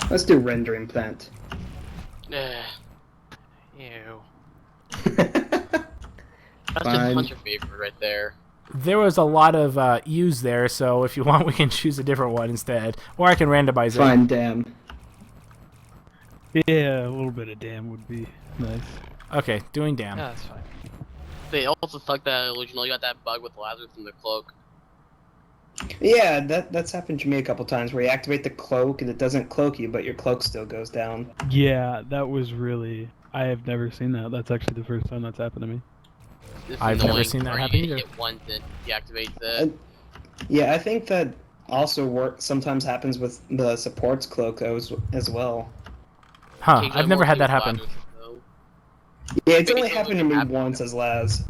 Let's do rendering plant. Ew. That's just Fine. hunter favorite right there. There was a lot of U's there, so if you want, we can choose a different one instead. Or I can randomize it. Fine, damn. Yeah, a little bit of damn would be nice. Okay, doing damn. Yeah, that's fine. They also suck that illusional. You got that bug with Lazarus in the cloak. Yeah, that's happened to me a couple times where you activate the cloak and it doesn't cloak you, but your cloak still goes down. Yeah, that was really... I have never seen that. That's actually the first time that's happened to me. I've never seen that happen either. You hit once and deactivates it. Yeah, I think that also sometimes happens with the support's cloak as well. Huh, I've never had that happen. Yeah, it's only happened to me once as Laz.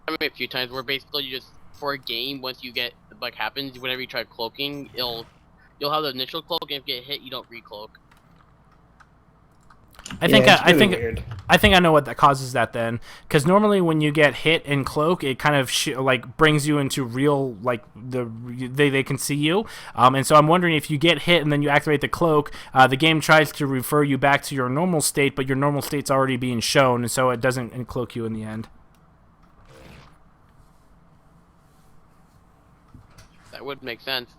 I mean, a few times where basically you just, for a game, once you get the bug happens, whenever you try cloaking, you'll have the initial cloak, and if you get hit, you don't recloak. I think weird. I think I know what that causes that then, because normally when you get hit in cloak, it kind of like brings you into real they can see you, and so I'm wondering if you get hit and then you activate the cloak, the game tries to refer you back to your normal state, but your normal state's already being shown, and so it doesn't uncloak you in the end. That would make sense.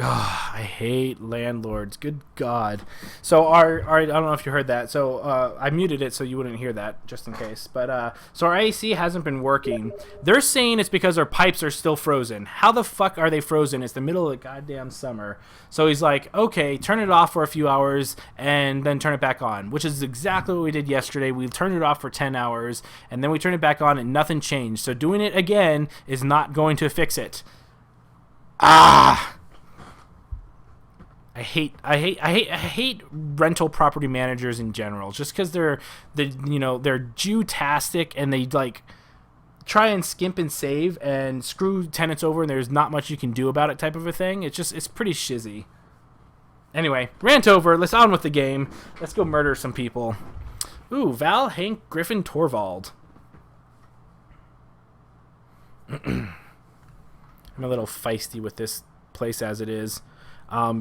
Oh, I hate landlords. Good God. So our I don't know if you heard that. So I muted it so you wouldn't hear that, just in case. But so our AC hasn't been working. They're saying it's because our pipes are still frozen. How the fuck are they frozen? It's the middle of the goddamn summer. So he's like, okay, turn it off for a few hours and then turn it back on, which is exactly what we did yesterday. We turned it off for 10 hours and then we turned it back on and nothing changed. So doing it again is not going to fix it. Ah! I hate rental property managers in general, just because they're Jew-tastic and they like try and skimp and save and screw tenants over, and there's not much you can do about it, type of a thing. It's pretty shizzy. Anyway, rant over. Let's on with the game. Let's go murder some people. Ooh, Val, Hank, Griffin, Torvald. I'm a little feisty with this place as it is.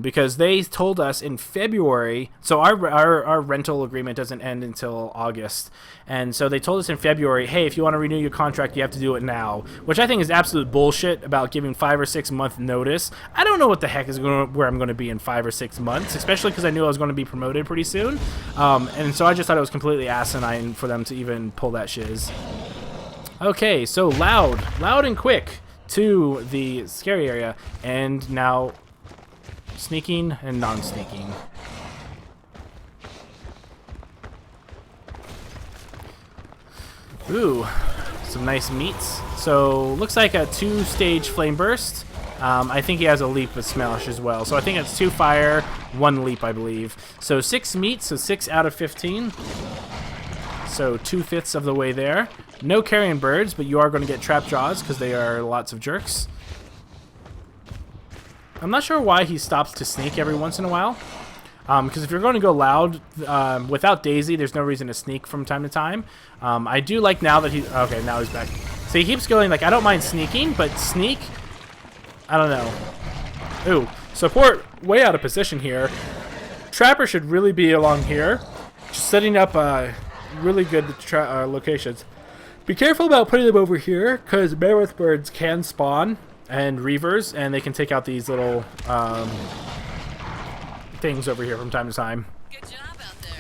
Because they told us in February, so our rental agreement doesn't end until August, and so they told us in February, hey, if you want to renew your contract, you have to do it now, which I think is absolute bullshit about giving 5 or 6 month notice. I don't know what the heck is where I'm going to be in 5 or 6 months, especially because I knew I was going to be promoted pretty soon, and so I just thought it was completely asinine for them to even pull that shiz. Okay, so loud and quick to the scary area, and now sneaking and non-sneaking. Ooh, some nice meats. So looks like a 2-stage flame burst. I think he has a leap with smash as well. So I think it's 2 fire, 1 leap, I believe. So 6 meats, so 6 out of 15. So 2/5 of the way there. No carrion birds, but you are going to get trap jaws because they are lots of jerks. I'm not sure why he stops to sneak every once in a while. Because if you're going to go loud, without Daisy, there's no reason to sneak from time to time. I do like now that he... Okay, now he's back. So he keeps going, like, I don't mind sneaking, but sneak... I don't know. Ooh, support way out of position here. Trapper should really be along here. Just setting up really good locations. Be careful about putting them over here, because Mammoth birds can spawn. And reavers, and they can take out these little things over here from time to time. Good job out there.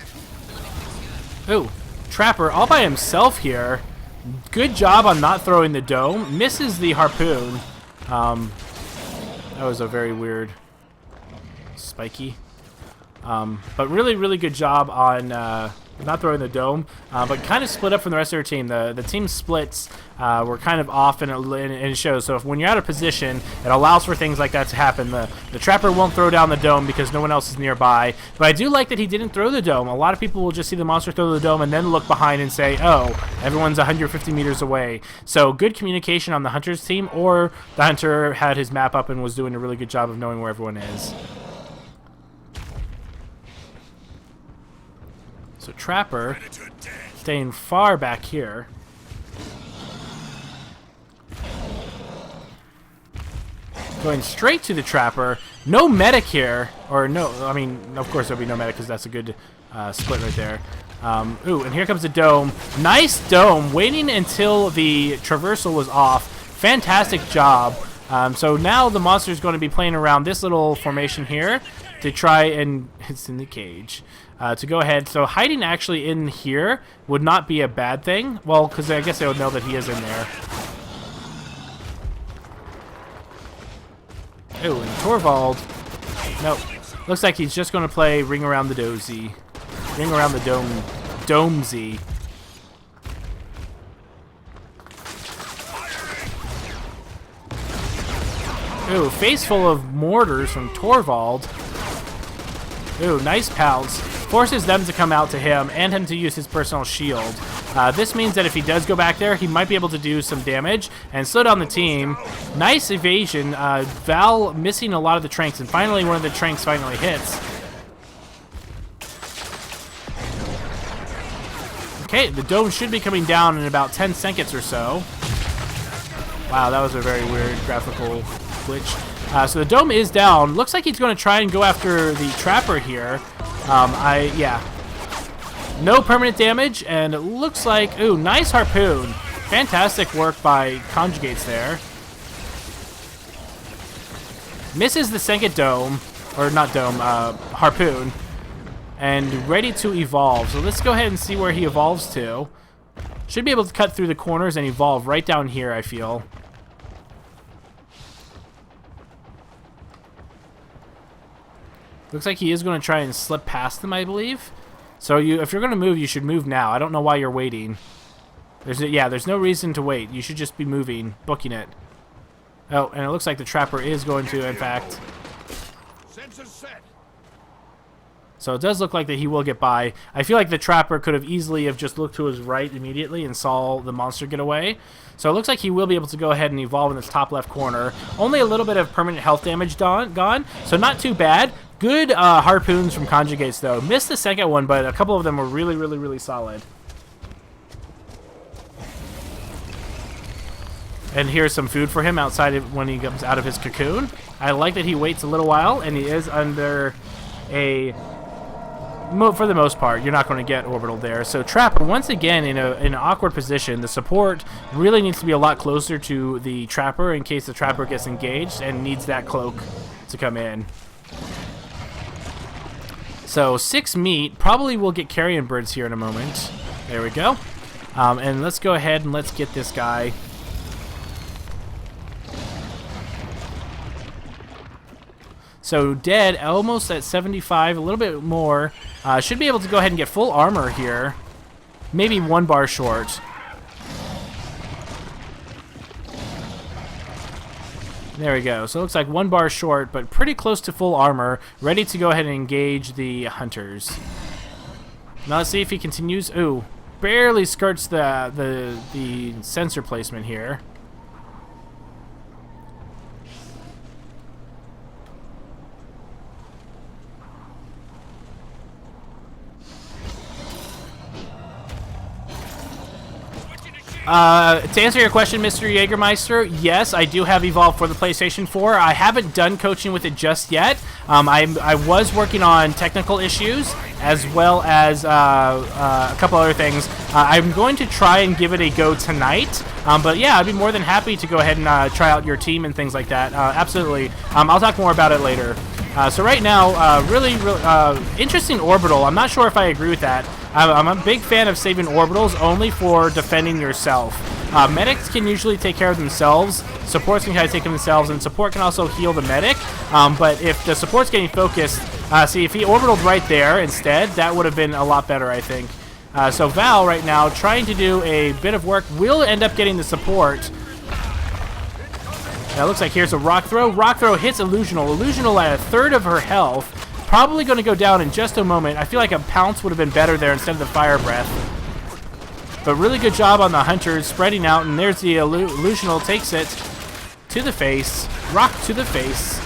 Let me fix you up. Ooh, Trapper all by himself here. Good job on not throwing the dome. Misses the harpoon. That was a very weird spiky. But really, really good job on not throwing the dome, but kind of split up from the rest of their team. The team splits were kind of off, and it shows. So when you're out of position, it allows for things like that to happen. The trapper won't throw down the dome because no one else is nearby. But I do like that he didn't throw the dome. A lot of people will just see the monster throw the dome and then look behind and say, oh, everyone's 150 meters away. So good communication on the hunter's team, or the hunter had his map up and was doing a really good job of knowing where everyone is. So Trapper staying far back here. Going straight to the Trapper. No medic here. Or no, I mean, of course there'll be no medic because that's a good split right there. Ooh, and here comes the dome. Nice dome. Waiting until the traversal was off. Fantastic job. So now the monster is going to be playing around this little formation here to try and... It's in the cage. To go ahead. So hiding actually in here would not be a bad thing. Well, because I guess they would know that he is in there. Oh, and Torvald. Nope. Looks like he's just going to play Ring Around the Dozy. Ring Around the Domesy. Ooh, face full of mortars from Torvald. Ooh, nice pounce. Forces them to come out to him and him to use his personal shield. This means that if he does go back there, he might be able to do some damage and slow down the team. Nice evasion. Val missing a lot of the tranks, and finally one of the tranks finally hits. Okay, the dome should be coming down in about 10 seconds or so. Wow, that was a very weird graphical glitch. So the dome is down. Looks like he's going to try and go after the Trapper here. Yeah. No permanent damage, and it looks like... Ooh, nice harpoon. Fantastic work by Conjugates there. Misses the second dome. Or not dome, harpoon. And ready to evolve. So let's go ahead and see where he evolves to. Should be able to cut through the corners and evolve right down here, I feel. Looks like he is going to try and slip past them, I believe. So if you're going to move, you should move now. I don't know why you're waiting. There's no reason to wait. You should just be moving, booking it. Oh, and it looks like the Trapper is going to, in fact. So it does look like that he will get by. I feel like the Trapper could have easily have just looked to his right immediately and saw the monster get away. So it looks like he will be able to go ahead and evolve in this top left corner. Only a little bit of permanent health damage gone, so not too bad. Good harpoons from Conjugates, though. Missed the second one, but a couple of them were really, really, really solid. And here's some food for him outside of when he comes out of his cocoon. I like that he waits a little while, and he is under a... For the most part, you're not going to get orbital there. So Trapper, once again, in an awkward position. The support really needs to be a lot closer to the Trapper in case the Trapper gets engaged and needs that cloak to come in. So 6 meat. Probably will get carrion birds here in a moment. There we go. And let's go ahead and let's get this guy. So dead, almost at 75, a little bit more. Should be able to go ahead and get full armor here. Maybe 1 bar short. There we go. So it looks like 1 bar short, but pretty close to full armor. Ready to go ahead and engage the hunters. Now let's see if he continues. Ooh, barely skirts the sensor placement here. To answer your question, Mr. Jägermeister, yes, I do have Evolve for the PlayStation 4. I haven't done coaching with it just yet. I was working on technical issues as well as a couple other things. I'm going to try and give it a go tonight. But yeah, I'd be more than happy to go ahead and try out your team and things like that. Absolutely. I'll talk more about it later. So right now, really interesting orbital. I'm not sure if I agree with that. I'm a big fan of saving orbitals only for defending yourself. Medics can usually take care of themselves. Supports can kind of take care of themselves, and support can also heal the medic. But if the support's getting focused, see, if he orbitaled right there instead, that would have been a lot better, I think. So Val right now trying to do a bit of work, will end up getting the support. Now it looks like here's a rock throw. Rock throw hits Illusional. Illusional at a third of her health. Probably going to go down in just a moment. I feel like a pounce would have been better there instead of the fire breath. But really good job on the hunters spreading out, and there's the Illusional, takes it to the face. Rock to the face.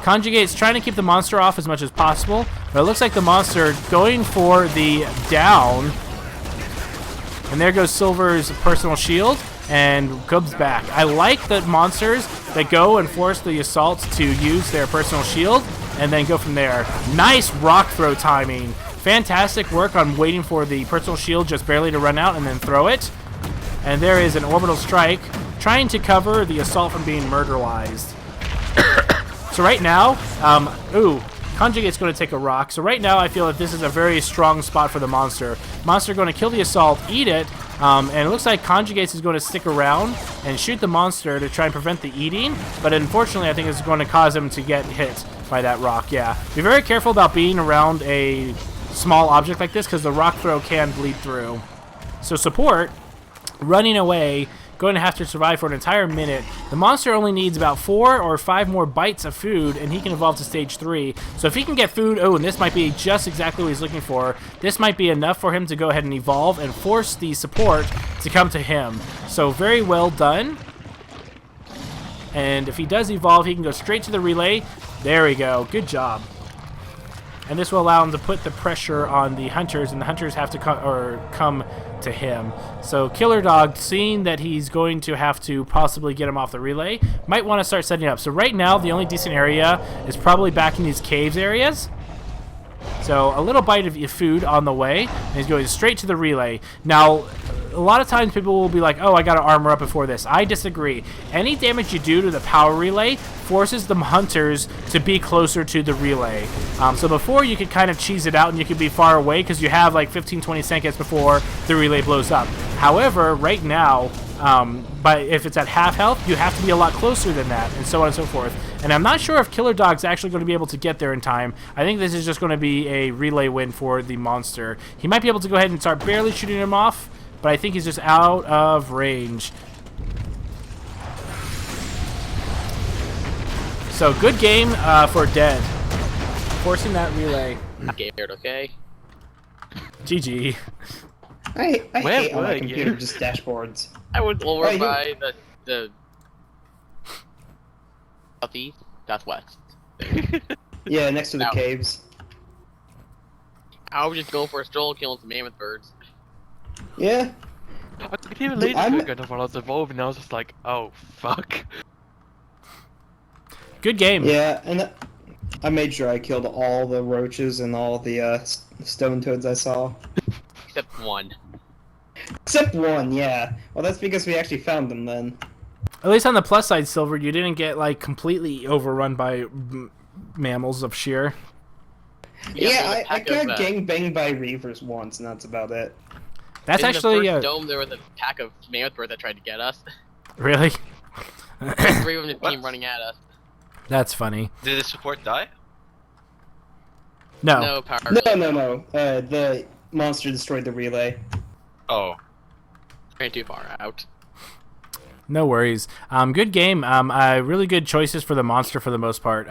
Conjugate's trying to keep the monster off as much as possible, but it looks like the monster going for the down. And there goes Silver's personal shield, and comes back. I like the monsters that go and force the assaults to use their personal shield, and then go from there. Nice rock throw timing. Fantastic work on waiting for the personal shield just barely to run out and then throw it. And there is an orbital strike, trying to cover the assault from being murderized. So right now, Conjugate's going to take a rock. So right now I feel that this is a very strong spot for the monster. Monster going to kill the assault, eat it, and it looks like Conjugates is going to stick around and shoot the monster to try and prevent the eating. But unfortunately, I think it's going to cause him to get hit by that rock, yeah. Be very careful about being around a small object like this, because the rock throw can bleed through. So support, running away, going to have to survive for an entire minute. The monster only needs about 4 or 5 more bites of food, and he can evolve to stage 3. So if he can get food, and this might be just exactly what he's looking for. This might be enough for him to go ahead and evolve and force the support to come to him. So very well done. And if he does evolve, he can go straight to the relay. There we go. Good job. And this will allow him to put the pressure on the hunters, and the hunters have to come to him. So Killer Dog, seeing that he's going to have to possibly get him off the relay, might want to start setting up. So right now, the only decent area is probably back in these caves areas. So a little bite of food on the way, and he's going straight to the relay. Now, a lot of times people will be like, oh, I got to armor up before this. I disagree. Any damage you do to the power relay forces the hunters to be closer to the relay. So before, you could kind of cheese it out and you could be far away because you have like 15-20 seconds before the relay blows up. However, right now, but if it's at half health, you have to be a lot closer than that, and so on and so forth. And I'm not sure if Killer Dog's actually going to be able to get there in time. I think this is just going to be a relay win for the monster. He might be able to go ahead and start barely shooting him off, but I think he's just out of range. So good game for Dead. Forcing that relay. I'm scared, okay? GG. I hate on my were computer you? just dashboards. I was over Oh, you- by the southeast, southwest. Yeah, next to the Ow. caves. I would just go for a stroll killing some mammoth birds. Yeah. I could even Dude, later I'm- figure out when I was evolving, I was just like, oh, fuck. Good game. Yeah, and I made sure I killed all the roaches and all the stone toads I saw. Except one. Except one, yeah. Well, that's because we actually found them then. At least on the plus side, Silver, you didn't get like completely overrun by mammals of Shear. Yeah, I got got gangbanged by reavers once, and that's about it. That's in actually the first dome. There was a pack of mammoth birds that tried to get us. really. 3 of them just came running at us. That's funny. Did the support die? No. No power. No. The monster destroyed the relay. Oh. Ran too far out. No worries. Good game. Really good choices for the monster for the most part.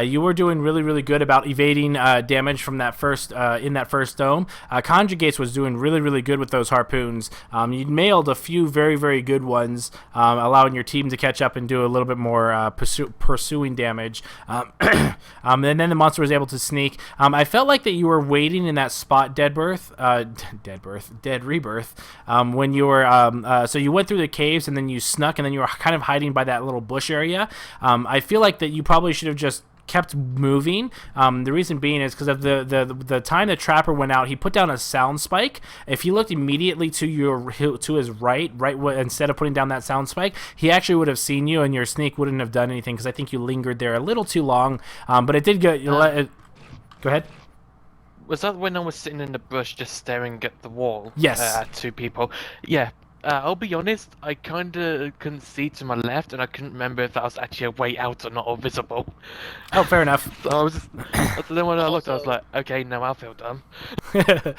You were doing really, really good about evading damage from that first in that first dome. Conjugates was doing really, really good with those harpoons. You nailed a few very, very good ones, allowing your team to catch up and do a little bit more pursuing damage. And then the monster was able to sneak. I felt like that you were waiting in that spot, Dead Rebirth, when you were so you went through the caves and then you snuck and then you were kind of hiding by that little bush area. I feel like that you probably should have just kept moving. The reason being is because of the time the trapper went out, he put down a sound spike. If he looked immediately to his right, instead of putting down that sound spike, he actually would have seen you, and your sneak wouldn't have done anything because I think you lingered there a little too long. But it did go. Go ahead. Was that when I was sitting in the bush just staring at the wall? Yes. At 2 people? Yeah. I'll be honest, I kinda couldn't see to my left, and I couldn't remember if that was actually a way out or not, or visible. Oh, fair enough. So I was just, so then when I looked, I was Also- like, okay, now I feel dumb.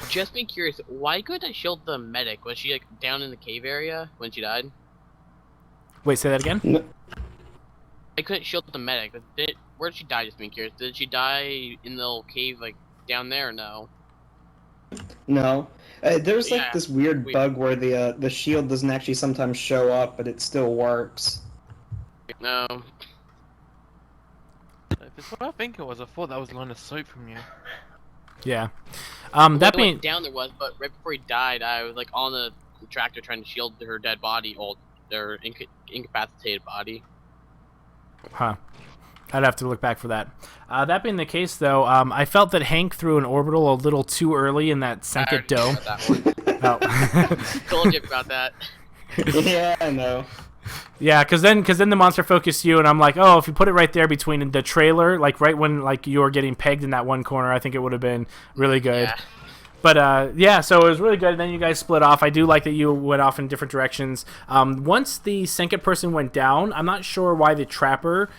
Just being curious, why couldn't I shield the medic? Was she like down in the cave area when she died? Wait, say that again? No, I couldn't shield the medic. Where did she die? Just being curious. Did she die in the little cave like down there or no? no. There's like Yeah, this weird weird. bug where the shield doesn't actually sometimes show up, but it still works. No. If it's what I think it was, I thought that was line of sight from you. Yeah. The That way I being went down there was, but right before he died, I was like on the tractor trying to shield her dead body, or their incapacitated body. Huh. I'd have to look back for that. That being the case, though, I felt that Hank threw an orbital a little too early in that sunk it dome. About that one. Oh. Told you about that. Yeah, I know. Yeah, because then the monster focused you, and I'm like, oh, if you put it right there between the trailer, like right when like you were getting pegged in that one corner, I think it would have been really good. Yeah. But yeah, so it was really good. And then you guys split off. I do like that you went off in different directions. Once the Senkit person went down, I'm not sure why the trapper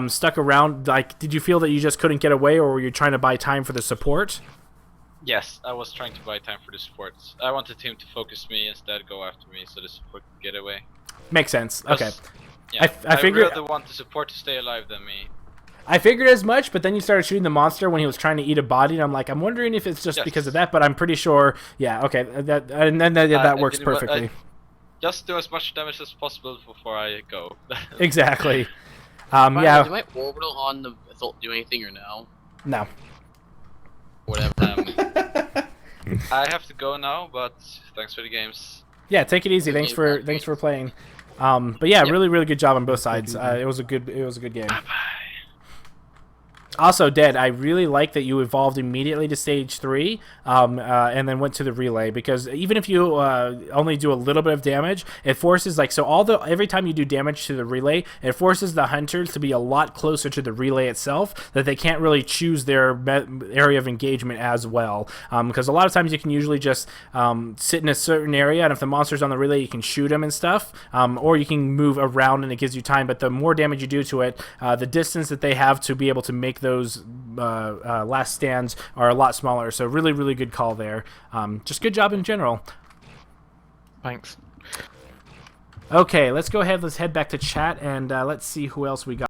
stuck around. Like, did you feel that you just couldn't get away, or were you trying to buy time for the support? Yes, I was trying to buy time for the support. I wanted him to focus me instead, go after me, so the support could get away. Makes sense. Okay. Yeah, I figured- rather want the support to stay alive than me. I figured as much, but then you started shooting the monster when he was trying to eat a body, and I'm like, I'm wondering if it's just Yes. because of that, but I'm pretty sure. Yeah, okay, that works didn't wa- perfectly. Just do as much damage as possible before I go. Exactly. Did Yeah. my orbital on the assault do anything or no? No. Whatever. I have to go now, but thanks for the games. Yeah, take it easy. Thanks for playing. But yeah, really good job on both sides. It was a good game. Also, Dead, I really like that you evolved immediately to stage 3, and then went to the relay, because even if you only do a little bit of damage, it forces every time you do damage to the relay, it forces the hunters to be a lot closer to the relay itself, that they can't really choose their area of engagement as well. Because a lot of times you can usually just sit in a certain area, and if the monster's on the relay, you can shoot them and stuff, or you can move around and it gives you time. But the more damage you do to it, the distance that they have to be able to make those last stands are a lot smaller. So really good call there. Just good job in general. Thanks. Okay, let's go ahead. Let's head back to chat, and let's see who else we got.